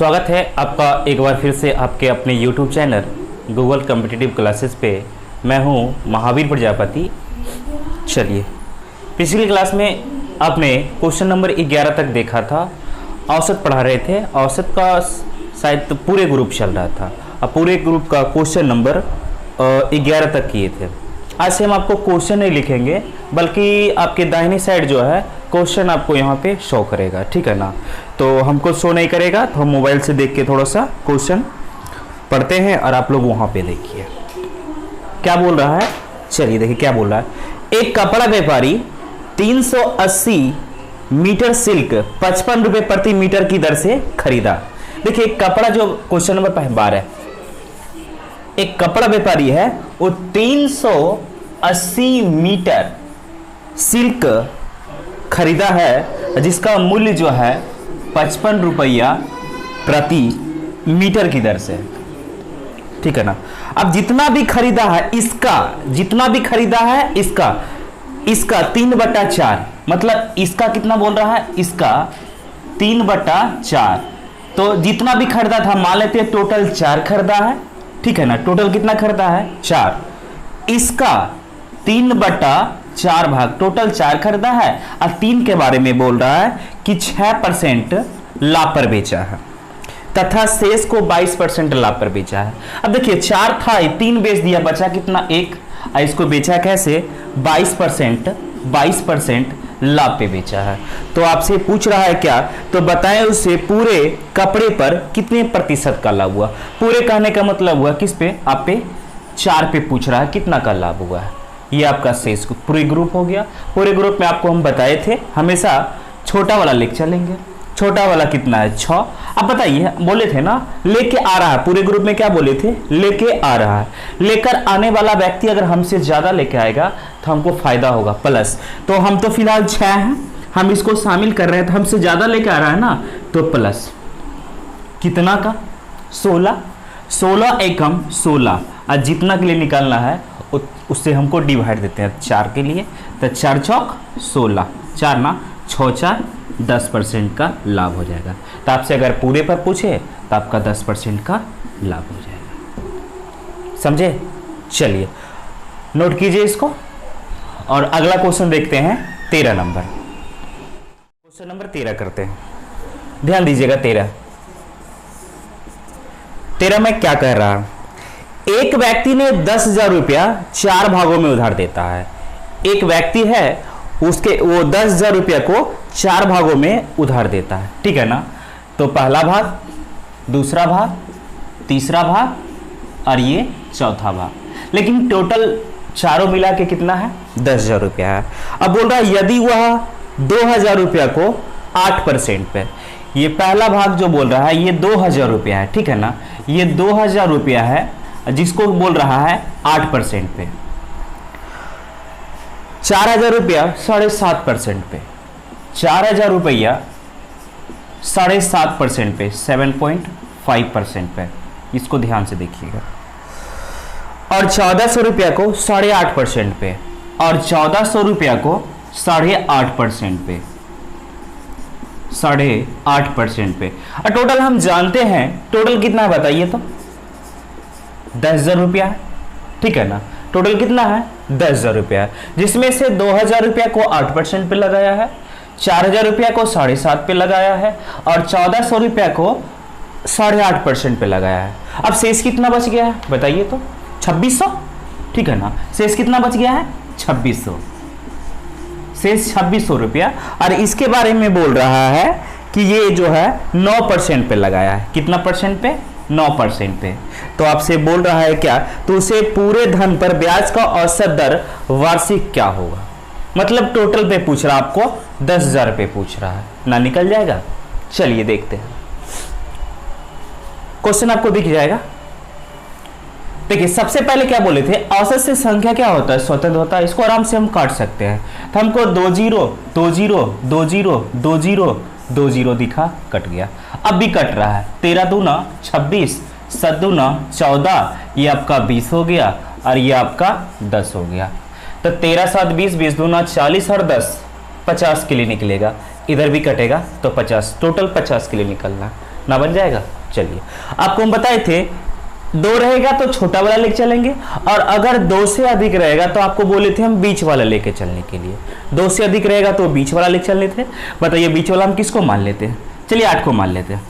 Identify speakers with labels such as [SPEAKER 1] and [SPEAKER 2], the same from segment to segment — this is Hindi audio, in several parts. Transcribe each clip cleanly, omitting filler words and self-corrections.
[SPEAKER 1] स्वागत है आपका एक बार फिर से आपके अपने YouTube channel Google competitive classes पे। मैं हूं महावीर प्रजापति। चलिए, पिछली क्लास में आपने क्वेश्चन नंबर 11 तक देखा था। औसत पढ़ा रहे थे। औसत का शायद तो पूरे ग्रुप चल रहा था और पूरे ग्रुप का क्वेश्चन नंबर 11 तक किए थे। आज से हम आपको क्वेश्चन नहीं लिखेंगे, बल्कि आपके दाहिनी साइड जो है क्वेश्चन आपको यहाँ पे शो करेगा, ठीक है ना। तो हमको शो नहीं करेगा तो हम मोबाइल से देख के थोड़ा सा क्वेश्चन पढ़ते हैं और आप लोग वहाँ पे देखिए क्या बोल रहा है। चलिए देखिए क्या बोल रहा है। एक कपड़ा व्यापारी 380 मीटर सिल्क 55 रुपये प्रति मीटर की दर से खरीदा। देखिए कपड़ा जो क्वेश्चन नंबर 12, एक कपड़ा व्यापारी है वो 380 मीटर सिल्क खरीदा है जिसका मूल्य जो है 55 रुपया प्रति मीटर की दर से, ठीक है ना। अब जितना भी खरीदा है इसका 3/4, मतलब इसका कितना बोल रहा है, इसका 3/4। तो जितना भी खरीदा था मान लेते हैं टोटल 4 खरीदा है, ठीक है ना। टोटल कितना खरीदा है 4, इसका 3/4 भाग टोटल 4 खरीदा है और 3 के बारे में बोल रहा है कि 6% लाभ पर बेचा है तथा शेष को 22% लाभ पर बेचा है। अब देखिए 4 था, 3 बेच दिया, बचा कितना 1, और इसको बेचा कैसे 22% लाभ पे बेचा है। तो आपसे पूछ रहा है क्या, तो बताएं उसे पूरे कपड़े पर कितने प्रतिशत का लाभ हुआ। पूरे कहने का मतलब हुआ किस पे, आप पे 4 पे पूछ रहा है कितना का लाभ हुआ है। ये आपका शेष पूरे ग्रुप हो गया। पूरे ग्रुप में आपको हम बताए थे हमेशा छोटा वाला लेके चलेंगे। छोटा वाला कितना है 6। अब बताइए, बोले थे ना लेके आ रहा है, पूरे ग्रुप में क्या बोले थे, लेके आ रहा है। लेकर आने वाला व्यक्ति अगर हमसे ज्यादा लेके आएगा तो हमको फायदा होगा प्लस। तो हम तो फिलहाल 6 हैं, हम इसको शामिल कर रहे हैं, तो हमसे ज्यादा लेके आ रहा है ना तो प्लस कितना का 16 एकम 16, और जितना के लिए निकालना है उससे हमको डिवाइड देते हैं 4 के लिए। तो 4 चौक 16, 4 ना 6 4 10% का लाभ हो जाएगा। तो आपसे अगर पूरे पर पूछे तो आपका 10% का लाभ हो जाएगा, समझे। चलिए नोट कीजिए इसको और अगला क्वेश्चन देखते हैं 13 नंबर। क्वेश्चन नंबर 13 करते हैं, ध्यान दीजिएगा। 13 में क्या कह रहा है। एक व्यक्ति ने 10,000 रुपया 4 भागों में उधार देता है। एक व्यक्ति है उसके वो 10,000 रुपया को 4 भागों में उधार देता है, ठीक है ना। तो पहला भाग, दूसरा भाग, तीसरा भाग और ये चौथा भाग, लेकिन टोटल चारों मिला के कितना है 10,000 रुपया है। अब बोल रहा है यदि वह 2,000 रुपया को 8% पे, ये पहला भाग जो बोल रहा है ये 2,000 रुपया है, ठीक है ना। ये 2,000 रुपया है जिसको बोल रहा है 8% पे। 4,000 रुपया 7.5% पे, 4,000 रुपया 7.5% पे, 7.5% पे, इसको ध्यान से देखिएगा। और 1,400 रुपया को 8.5% पे, और 1,400 रुपया को 8.5% पे, 8.5% पे। और टोटल हम जानते हैं, टोटल कितना है बताइए तो 10,000 रुपया है, ठीक है ना। टोटल कितना है 10,000 रुपया है, जिसमें से 2,000 रुपया को 8% पे लगाया है, 4,000 रुपया को 7.5% पे लगाया है और 1,400 रुपया को 8.5% पे लगाया है। अब शेष कितना बच गया है बताइए तो 2,600, ठीक है ना। शेष कितना बच गया है 2,600, शेष 2,600 रुपया। और इसके बारे में बोल रहा है कि ये जो है 9% पे लगाया है। कितना परसेंट पे 9% पे। तो आपसे बोल रहा है क्या, तो उसे पूरे धन पर ब्याज का औसत दर वार्षिक क्या होगा। मतलब टोटल पे पूछ रहा है, आपको 10,000 पे पूछ रहा है ना, निकल जाएगा। चलिए देखते हैं, क्वेश्चन आपको दिख जाएगा। देखिए सबसे पहले क्या बोले थे, औसत से संख्या क्या होता है स्वतंत्र होता है, इसको आराम से हम काट सकते हैं। तो हमको 2 0 2 0 2 0 2 0 2 0 दिखा, कट गया। अब भी कट रहा है, 13 दूना 26, 7 दूना 14, ये आपका 20 हो गया और ये आपका 10 हो गया। तो 13 7 20, 20 दूना 40 और 10 50 के लिए निकलेगा। इधर भी कटेगा तो 50, टोटल 50 के लिए निकलना, ना बन जाएगा। चलिए, आपको हम बताए थे 2 रहेगा तो छोटा वाला लेके चलेंगे, और अगर 2 से अधिक रहेगा तो आपको बोले थे हम बीच वाला लेके चलने के लिए। 2 से अधिक रहेगा तो बीच वाला लेके चलने थे। बताइए बीच वाला हम किसको मान लेते हैं? चलिए 8 को मान लेते हैं।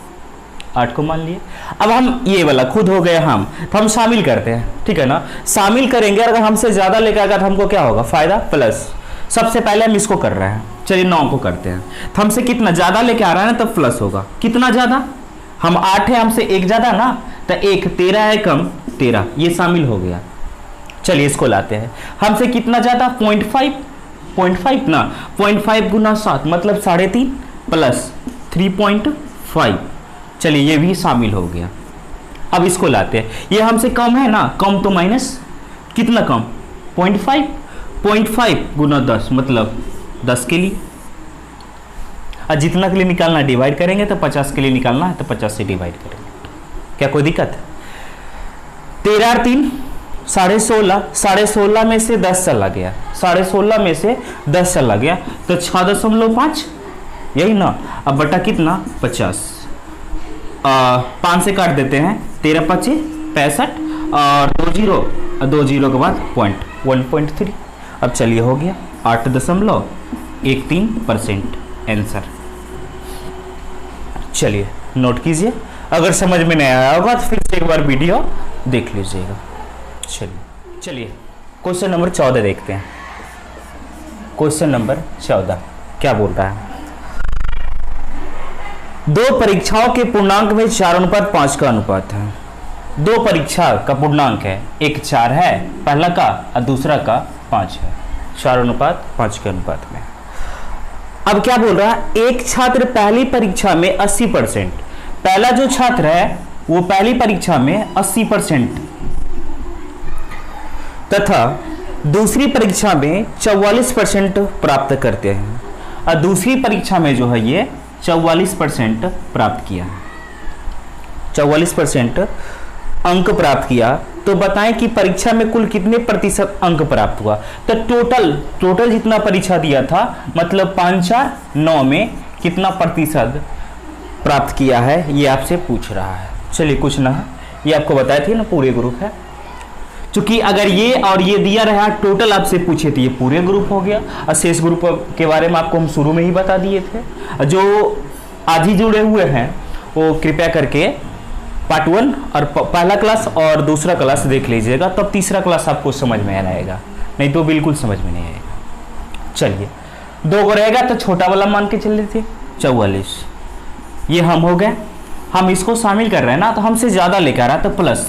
[SPEAKER 1] 8 को मान लिए। अब हम ये वाला खुद हो गए हम, तो हम शामिल करते हैं, ठीक है ना। शामिल करेंगे, अगर हमसे ज्यादा लेकर आएगा तो हमको क्या होगा? फायदा प्लस। सबसे पहले हम इसको कर रहे हैं, चलिए 9 को करते हैं। तो हमसे कितना ज्यादा लेके आ रहा है ना, तब प्लस होगा। कितना ज्यादा? हम 8 है, हमसे 1 ज्यादा ना, तो 1 13 है कम 13, ये शामिल हो गया। चलिए इसको लाते हैं। हमसे कितना ज्यादा? 0.5 ना, 0.5 गुना 7 मतलब 3.5 प्लस 3.5। चलिए ये भी शामिल हो गया। अब इसको लाते हैं। ये हमसे कम है ना, कम तो माइनस कितना कम? 0.5 गुना 10 मतलब 10 के लिए। और जितना के लिए निकालना डिवाइड करेंगे, तो 50 के लिए निकालना है तो 50 से डिवाइड करेंगे। क्या कोई दिक्कत? 13 और 3 16.5, 16.5 में से 10 चला गया, 16.5 में से 10 चला गया तो 6.5, यही ना। अब बटा कितना? 50। 5 से काट देते हैं, 13 25 65, और 2 जीरो के बाद पॉइंट 1.3। अब चलिए हो गया 8.13% आंसर। चलिए नोट कीजिए, अगर समझ में नहीं आया होगा तो फिर से एक बार वीडियो देख लीजिएगा। चलिए क्वेश्चन नंबर 14 देखते हैं। क्वेश्चन नंबर 14 क्या बोल रहा है? 2 परीक्षाओं के पूर्णांक में 4:5 का अनुपात है। 2 परीक्षा का पूर्णांक है, एक 4 है पहला का और दूसरा का 5 है, 4:5 के अनुपात में। अब क्या बोल रहा है? एक छात्र पहली परीक्षा में 80%, पहला जो छात्र है वो पहली परीक्षा में 80% तथा दूसरी परीक्षा में 44% प्राप्त करते हैं, और दूसरी परीक्षा में जो है ये 44% प्राप्त किया, 44% अंक प्राप्त किया। तो बताएं कि परीक्षा में कुल कितने प्रतिशत अंक प्राप्त हुआ? तो टोटल जितना परीक्षा दिया था, मतलब 5 4 9 में कितना प्रतिशत प्राप्त किया है, ये आपसे पूछ रहा है। चलिए कुछ ना, ये आपको बताए थे ना पूरे ग्रुप है। चूंकि अगर ये और ये दिया रहा टोटल आपसे पूछे थे, ये पूरे ग्रुप हो गया, और शेष ग्रुप के बारे में आपको हम शुरू में ही बता दिए थे। जो आज ही जुड़े हुए हैं वो कृपया करके पार्ट 1 और पहला क्लास और दूसरा क्लास देख लीजिएगा, तब तीसरा क्लास आपको समझ में आएगा, नहीं तो बिल्कुल समझ में नहीं आएगा। चलिए 2 को रहेगा तो छोटा वाला मान के चल रहे थे 44, ये हम हो गए। हम इसको शामिल कर रहे हैं ना, तो हमसे ज्यादा लेकर आ रहा तो प्लस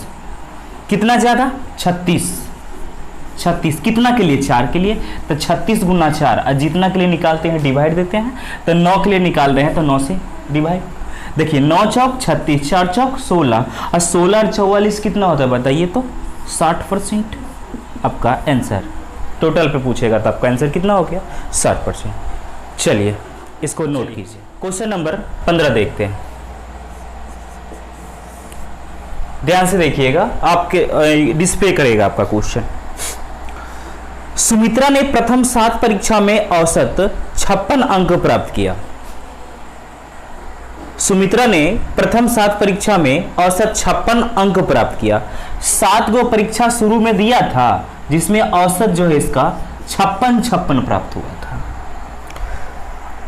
[SPEAKER 1] कितना ज्यादा? 36 कितना के लिए? 4 के लिए, तो 36 गुना 4, और जितना के लिए निकालते हैं डिवाइड देते हैं, तो 9 के लिए निकाल रहे हैं तो 9 से डिवाइड। देखिए 9 चौक 36, 4 चौक 16, और 16 और 44 कितना होता है बताइए? तो 60% आपका आंसर। टोटल पे पूछेगा तो आपका आंसर कितना हो गया? 60%। चलिए इसको नोट कीजिए। क्वेश्चन नंबर 15 देखते हैं, ध्यान से देखिएगा, आपके डिस्प्ले करेगा आपका क्वेश्चन। सुमित्रा ने प्रथम 7 परीक्षा में औसत 56 अंक प्राप्त किया। सुमित्रा ने प्रथम 7 परीक्षा में औसत 56 अंक प्राप्त किया। 7 गो परीक्षा शुरू में दिया था जिसमें औसत जो है इसका 56 प्राप्त हुआ था।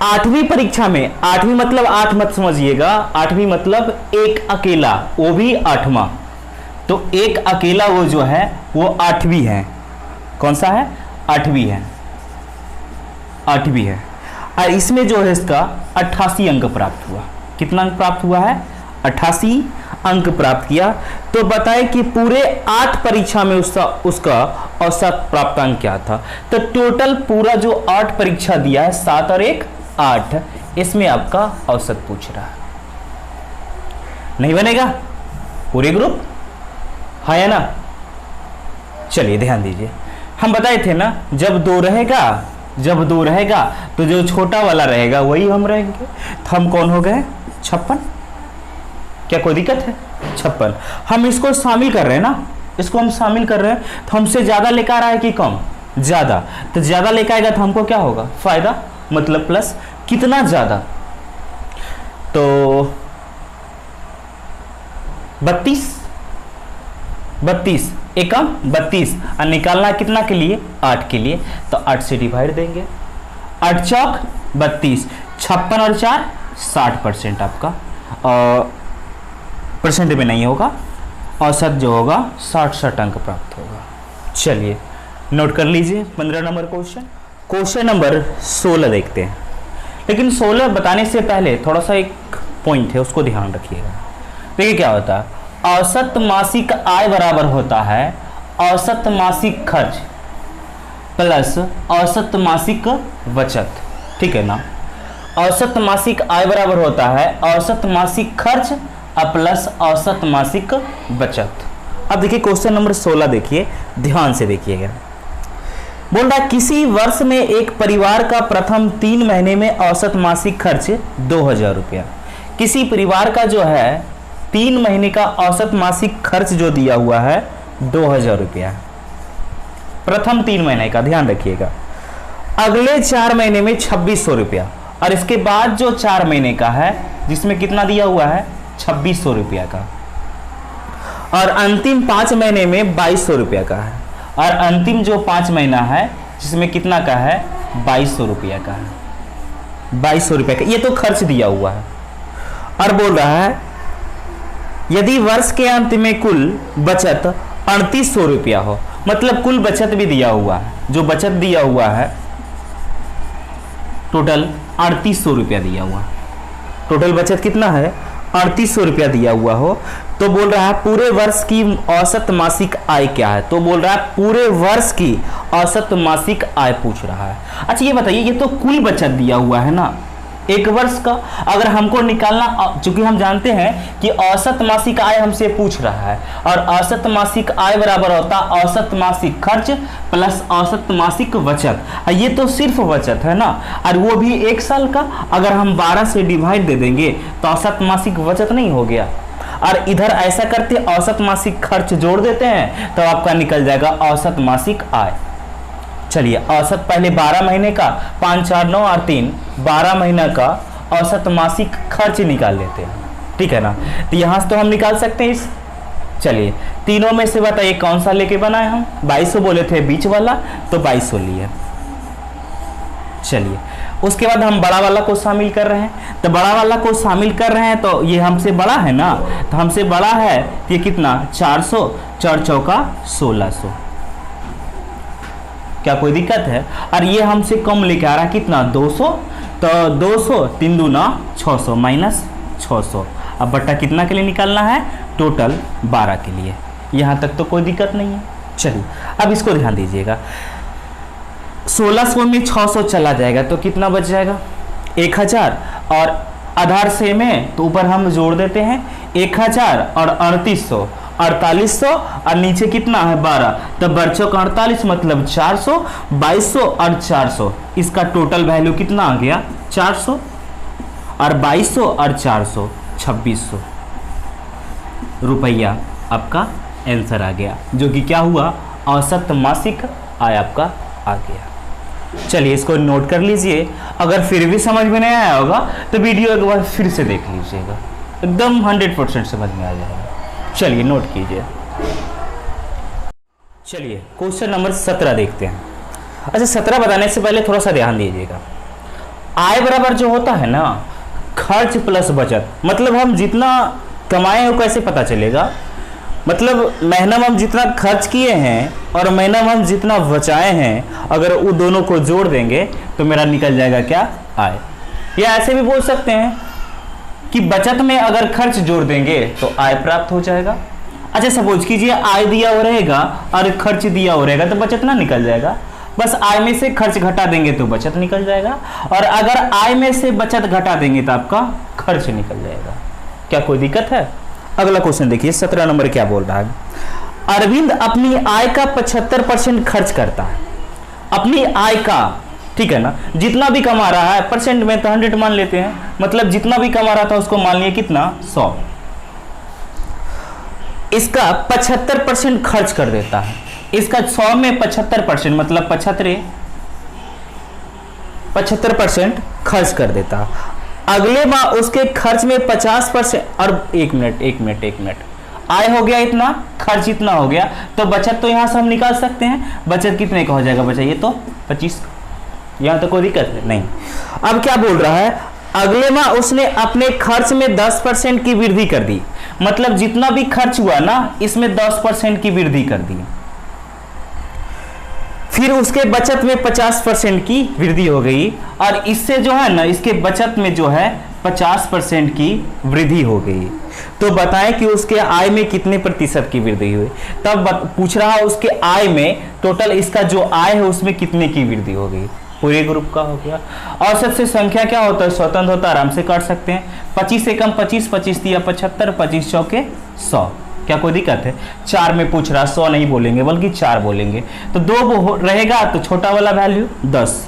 [SPEAKER 1] 8वीं परीक्षा में, 8वीं मतलब 8 मत समझिएगा, 8वीं मतलब एक अकेला, वो भी 8वां, तो एक अकेला वो जो है वो 8वीं है। कौन सा है? 8वीं है, 8वीं है। और इसमें जो है इसका 88 अंक प्राप्त हुआ। कितना अंक प्राप्त हुआ है? 88 अंक प्राप्त किया। तो बताएं कि पूरे 8 परीक्षा में उसका औसत प्राप्तांक क्या था? तो टोटल पूरा जो 8 परीक्षा दिया है, 7 और 1 8, इसमें आपका औसत पूछ रहा है। नहीं बनेगा? पूरे ग्रुप है या ना? चलिए ध्यान दीजिए, हम बताए थे ना जब 2 रहेगा तो जो छोटा वाला रहेगा वही हम रहेंगे। तो हम कौन हो गए? 56। क्या कोई दिक्कत है? 56 हम इसको शामिल कर रहे हैं ना, इसको हम शामिल कर रहे हैं, तो हमसे ज्यादा लेकर आ रहा है कि कम? ज्यादा। तो ज्यादा लेकर आएगा तो हमको क्या होगा? फायदा, मतलब प्लस। कितना ज्यादा? तो 32 32 एकम 32 और निकालना कितना के लिए, 8 के लिए, तो 8 से डिवाइड देंगे। 8 चौक 32, 56 और 4 60% आपका, परसेंट में नहीं होगा, औसत जो होगा 60 अंक प्राप्त होगा। चलिए नोट कर लीजिए 15 नंबर क्वेश्चन। क्वेश्चन नंबर 16 देखते हैं, लेकिन 16 बताने से पहले थोड़ा सा एक पॉइंट है, उसको ध्यान रखिएगा। देखिए क्या होता है, औसत मासिक आय बराबर होता है औसत मासिक खर्च प्लस औसत मासिक बचत, ठीक है ना। औसत मासिक आय बराबर होता है औसत मासिक खर्च प्लस औसत मासिक बचत। अब देखिए क्वेश्चन नंबर 16 देखिए, ध्यान से देखिएगा। बोल रहा है किसी वर्ष में एक परिवार का प्रथम 3 महीने में औसत मासिक खर्च 2000 रुपया। किसी परिवार का जो है 3 महीने का औसत मासिक खर्च जो दिया हुआ है 2000 रुपया, प्रथम 3 महीने का, ध्यान रखिएगा। अगले 4 महीने में 2600 रुपया, और इसके बाद जो 4 महीने का है जिसमें कितना दिया हुआ है 2600 रुपया का, और अंतिम 5 महीने में 2200 रुपया का है, और अंतिम जो 5 महीना है जिसमें कितना का है 2200 रुपया का है, 2200 रुपया का, ये तो खर्च दिया हुआ है। और बोल रहा है यदि वर्ष के अंत में कुल बचत 3800 रुपया हो, मतलब कुल बचत भी दिया हुआ है, जो बचत दिया हुआ है टोटल 3800 रुपया दिया हुआ, टोटल बचत कितना है 3800 रुपया दिया हुआ हो, तो बोल रहा है पूरे वर्ष की औसत मासिक आय क्या है, तो बोल रहा है पूरे वर्ष की औसत मासिक आय पूछ रहा है। अच्छा ये बताइए, ये तो कुल बचत दिया हुआ है ना एक वर्ष का, अगर हमको निकालना, चूंकि हम जानते हैं कि औसत मासिक आय हमसे पूछ रहा है, और औसत मासिक आय बराबर होता औसत मासिक खर्च प्लस औसत मासिक बचत, ये तो सिर्फ बचत है ना, और वो भी 1 साल का। अगर हम 12 से डिवाइड दे देंगे तो औसत मासिक बचत नहीं हो गया, और इधर ऐसा करते औसत मासिक खर्च जोड़ देते हैं तो आपका निकल जाएगा औसत मासिक आय। चलिए औसत पहले 12 महीने का 5 4 9 और 3 12 महीना का औसत मासिक खर्च निकाल लेते हैं, ठीक है ना। तो यहां से तो हम निकाल सकते हैं इस, चलिए तीनों में से बताइए कौन सा लेके बनाए हम, 2200 बोले थे बीच वाला, तो 2200 लिए। चलिए उसके बाद हम बड़ा वाला को शामिल कर रहे हैं, तो बड़ा वाला को शामिल कर रहे हैं तो ये हमसे बड़ा है ना, तो हमसे बड़ा है ये कितना 400, 4 चौका 1600, क्या कोई दिक्कत है। और ये हमसे कम लेके आ रहा है कितना 200, तो 200 3 दूना 600 माइनस 600, अब बट्टा कितना के लिए निकालना है टोटल 12 के लिए, यहाँ तक तो कोई दिक्कत नहीं है। चलिए अब इसको ध्यान दीजिएगा, 1600 में 600 चला जाएगा तो कितना बच जाएगा 1000, और आधार से में तो ऊपर हम जोड़ देते हैं 1000 और 3800, 4800 और नीचे कितना है 12, तो बच्चों का 48 मतलब 400, 2200 और 400, इसका टोटल वैल्यू कितना आ गया 400, और 2200 और 400 2600 रुपया आपका आंसर आ गया, जो कि क्या हुआ औसत मासिक आय आपका आ गया। चलिए इसको नोट कर लीजिए, अगर फिर भी समझ में नहीं आया होगा तो वीडियो एक बार फिर से देख लीजिएगा, एकदम 100% समझ में आ जाएगा। चलिए नोट कीजिए। चलिए क्वेश्चन नंबर 17 देखते हैं। अच्छा 17 बताने से पहले थोड़ा सा ध्यान दीजिएगा, आय बराबर जो होता है ना खर्च प्लस बचत, मतलब हम जितना कमाए हो कैसे पता चलेगा, मतलब महीना में हम जितना खर्च किए हैं और महीना में हम जितना बचाए हैं, अगर वो दोनों को जोड़ देंगे तो मेरा निकल जाएगा क्या आय। या ऐसे भी बोल सकते हैं कि बचत में अगर खर्च जोड़ देंगे तो आय प्राप्त हो जाएगा। अच्छा सपोज कीजिए आय दिया हो रहेगा और खर्च दिया हो रहेगा तो बचत ना निकल जाएगा, बस आय में से खर्च घटा देंगे तो बचत निकल जाएगा, और अगर आय में से बचत घटा देंगे तो आपका खर्च निकल जाएगा। क्या कोई दिक्कत है। अगला क्वेश्चन देखिए 17 नंबर क्या बोल रहा है, अरविंद अपनी आय का 75% खर्च करता है, अपनी आय का, ठीक है ना, जितना भी कमा रहा है परसेंट में तो 100 मान लेते हैं, मतलब जितना भी कमा रहा था उसको मान लिया कितना 100, इसका 75% खर्च कर देता है, इसका 100 में 75% मतलब 75% खर्च कर देता है। अगले माह उसके खर्च में 50%, और एक मिनट आय हो गया इतना, खर्च इतना हो गया, तो बचत तो यहां से हम निकाल सकते हैं। बचत कितने का हो जाएगा बच्चा, ये तो 25, यहां तो कोई दिक्कत नहीं। अब क्या बोल रहा है, अगले माह उसने अपने खर्च में 10% की वृद्धि कर दी, मतलब जितना भी खर्च हुआ ना इसमें 10% की वृद्धि कर दी। फिर उसके बचत में 50% की वृद्धि हो गई, और इससे जो है ना इसके बचत में जो है 50% की वृद्धि हो गई। तो बताएं कि उसके आय में कितने प्रतिशत की वृद्धि हुई। तब पूछ रहा है उसके आय में, टोटल इसका जो आय है उसमें कितने की वृद्धि हो गई, पूरे ग्रुप का हो गया। औसत से संख्या क्या होता है, स्वतंत्र होता है, आराम से काट सकते हैं। 25 से कम 25, 25 दिया 75, 25 चौके 100, क्या कोई दिक्कत है। 4 में पूछ रहा, 100 नहीं बोलेंगे बल्कि 4 बोलेंगे, तो 2 रहेगा तो छोटा वाला वैल्यू 10,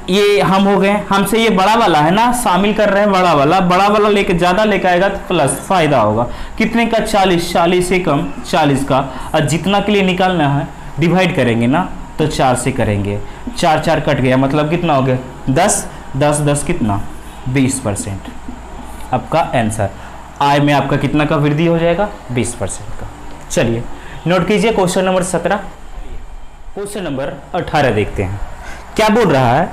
[SPEAKER 1] ये हम हो गए। हमसे ये बड़ा वाला है ना, शामिल कर रहे हैं बड़ा वाला लेके ज्यादा लेके आएगा तो प्लस फायदा होगा। कितने का, 40, 40 से कम 40 का, और जितना के लिए निकालना है डिवाइड करेंगे ना तो 4 से करेंगे, 4 4 कट गया, मतलब कितना हो गया 10, 10 10 कितना 20%। आपका आंसर आय में आपका कितना का वृद्धि हो जाएगा, 20% का। चलिए नोट कीजिए क्वेश्चन नंबर 17। क्वेश्चन नंबर 18 देखते हैं, क्या बोल रहा है,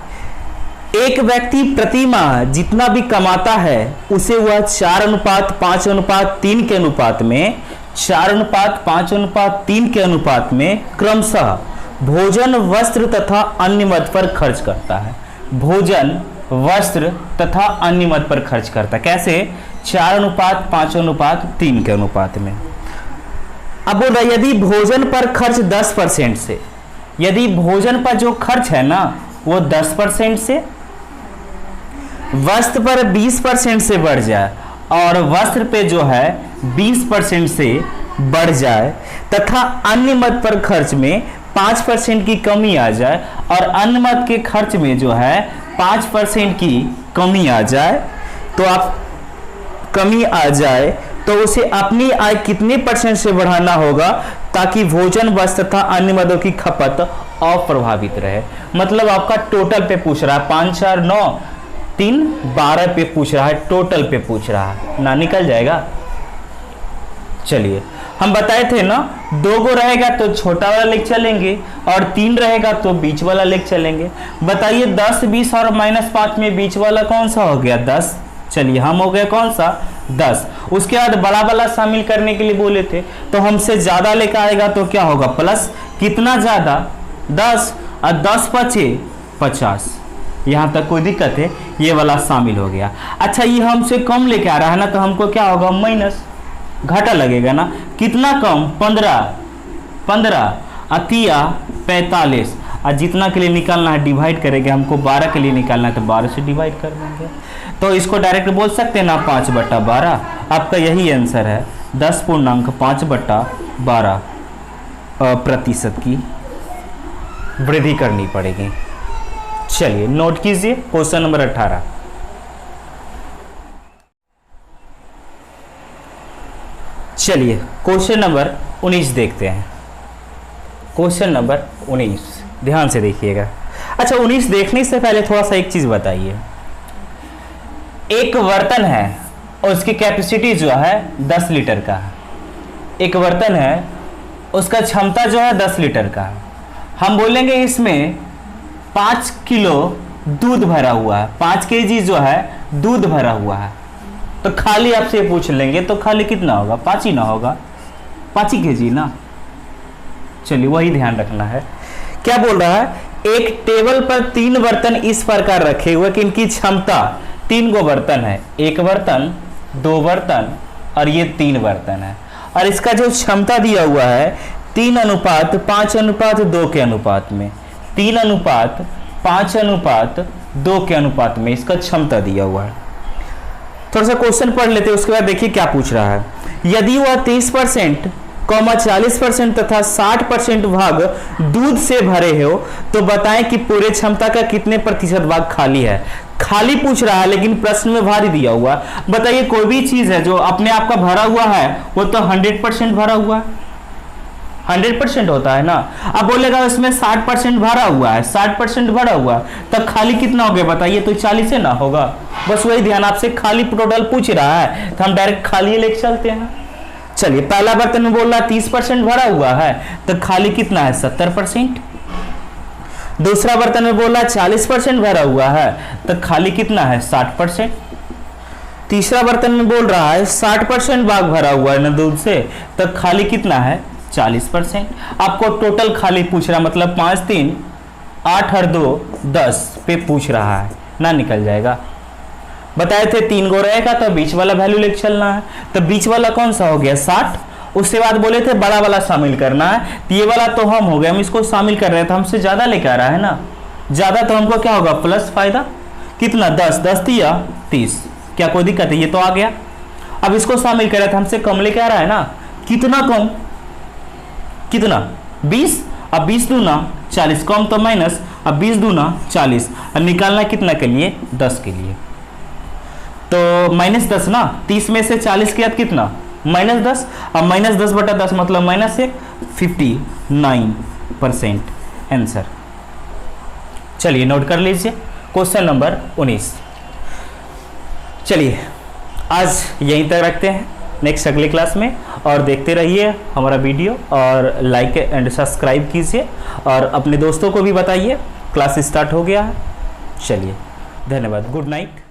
[SPEAKER 1] एक व्यक्ति प्रति माह जितना भी कमाता है उसे वह 4:5:3 के अनुपात में 4:5:3 के अनुपात में क्रमशः भोजन, वस्त्र तथा अन्य मद पर खर्च करता है। भोजन, वस्त्र तथा अन्य मद पर खर्च करता है, कैसे, 4:5:3 के अनुपात में। अब बोल रहा यदि भोजन पर खर्च 10% से, यदि भोजन पर जो खर्च है ना वो 10% से, वस्त्र पर 20% से बढ़ जाए, और वस्त्र पे जो है 20% से बढ़ जाए, तथा अन्य मद पर खर्च में 5% की कमी आ जाए, और अन्य मद के खर्च में जो है 5% की कमी आ जाए, तो आप कमी आ जाए तो उसे अपनी आय कितने % से बढ़ाना होगा ताकि भोजन, वस्त्र तथा अन्य मदों की खपत अप्रभावित रहे। मतलब आपका टोटल पे पूछ रहा है, 5 4 9 3 12 पे पूछ रहा है, टोटल पे पूछ रहा है ना, निकल जाएगा। चलिए हम बताए थे ना, 2 गो रहेगा तो छोटा वाला लेके चलेंगे, और 3 रहेगा तो बीच वाला लेके चलेंगे। बताइए 10, 20 और -5 में बीच वाला कौन सा हो गया, 10। चलिए हम हो गए कौन सा, 10। उसके बाद बड़ा वाला शामिल करने के लिए बोले थे, तो हमसे ज्यादा लेकर आएगा तो क्या होगा, प्लस, कितना ज्यादा, 10, और 10 पचे 50। यहां तक कोई दिक्कत है, ये वाला शामिल हो गया। अच्छा ये हमसे कम लेके आ रहा है ना, तो हमको क्या होगा, माइनस, घाटा लगेगा ना, कितना कम, 15 अतिया 45, और जितना के लिए निकालना है डिवाइड करेंगे, हमको 12 के लिए निकालना है तो 12 से डिवाइड कर देंगे। तो इसको डायरेक्ट बोल सकते हैं ना 5/12, आपका यही आंसर है, 10.5/12 प्रतिशत की वृद्धि करनी पड़ेगी। चलिए नोट कीजिए क्वेश्चन नंबर 18। चलिए क्वेश्चन नंबर 19 देखते हैं। क्वेश्चन नंबर 19 ध्यान से देखिएगा। अच्छा 19 देखने से पहले थोड़ा सा एक चीज बताइए, एक बर्तन है और उसकी कैपेसिटी जो है 10 लीटर का है। एक बर्तन है उसका क्षमता जो है 10 लीटर का है। हम बोलेंगे इसमें 5 किलो दूध भरा हुआ है, 5 केजी जो है दूध भरा हुआ है, तो खाली आपसे पूछ लेंगे तो खाली कितना होगा, 5 ही ना होगा, 5 ही केजी ना। चलिए वही ध्यान रखना है। क्या बोल रहा है, एक टेबल पर 3 बर्तन इस प्रकार रखे हुए कि इनकी क्षमता, 3 गो बर्तन है, 1 बर्तन, 2 बर्तन और ये 3 बर्तन है, और इसका जो क्षमता दिया हुआ है 3:5:2 के अनुपात में, 3:5:2 के अनुपात में इसका क्षमता दिया हुआ है। थोड़ा सा क्वेश्चन पढ़ लेते हैं, उसके बाद देखिए क्या पूछ रहा है। यदि वह 30%, 40% तथा 60% भाग दूध से भरे हो तो बताएं कि पूरे क्षमता का कितने प्रतिशत भाग खाली है। खाली पूछ रहा है लेकिन प्रश्न में भारी दिया हुआ। बताइए कोई भी चीज है जो अपने आप का भरा हुआ है वो तो 100% भरा हुआ है, 100% होता है ना। अब बोलेगा इसमें 60% भरा हुआ है, 60% भरा हुआ है, तब खाली कितना हो गया बताइए, तो 40 से ना होगा। बस वही ध्यान, आपसे खाली टोटल पूछ रहा है तो हम डायरेक्ट खाली लेके चलते हैं। चलिए पहला बर्तन में बोल रहा है 30% भरा हुआ है, तो खाली कितना है 70%। दूसरा बर्तन में बोल रहा है 40% भरा हुआ है, तो खाली कितना है 60%। तीसरा बर्तन में बोल रहा है 60% भाग भरा हुआ है ना दूध से, तो खाली कितना है 40%। आपको टोटल खाली पूछ रहा है, मतलब 5 3 8 और 2 10 पे पूछ रहा है ना, निकल जाएगा। बताए थे 3 गो रहेगा तो बीच वाला वैल्यू लेके चलना है, तो बीच वाला कौन सा हो गया 60। उसके बाद बोले थे बड़ा वाला शामिल करना है, तो ये वाला तो हम हो गया, हम इसको शामिल कर रहे हैं तो हमसे ज्यादा लेकर आ रहा है ना, ज्यादा तो हमको क्या होगा प्लस फायदा, कितना 10 10 दिया 30, क्या कोई दिक्कत है, ये तो आ गया। अब इसको शामिल कर रहे थे, हमसे कम लेके आ रहा है ना, कितना कम, कितना 20, अब 20 दूना 40, कम तो माइनस, अब 20 दूना 40, अब निकालना कितना के लिए 10 के लिए, तो -10 ना, 30 में से 40 किया कितना -10, अब -10 बटा 10 मतलब -1, 59% आंसर। चलिए नोट कर लीजिए क्वेश्चन नंबर 19। चलिए आज यहीं तक रखते हैं, नेक्स्ट अगले क्लास में, और देखते रहिए हमारा वीडियो और लाइक एंड सब्सक्राइब कीजिए और अपने दोस्तों को भी बताइए। क्लास स्टार्ट हो गया है। चलिए धन्यवाद, गुड नाइट।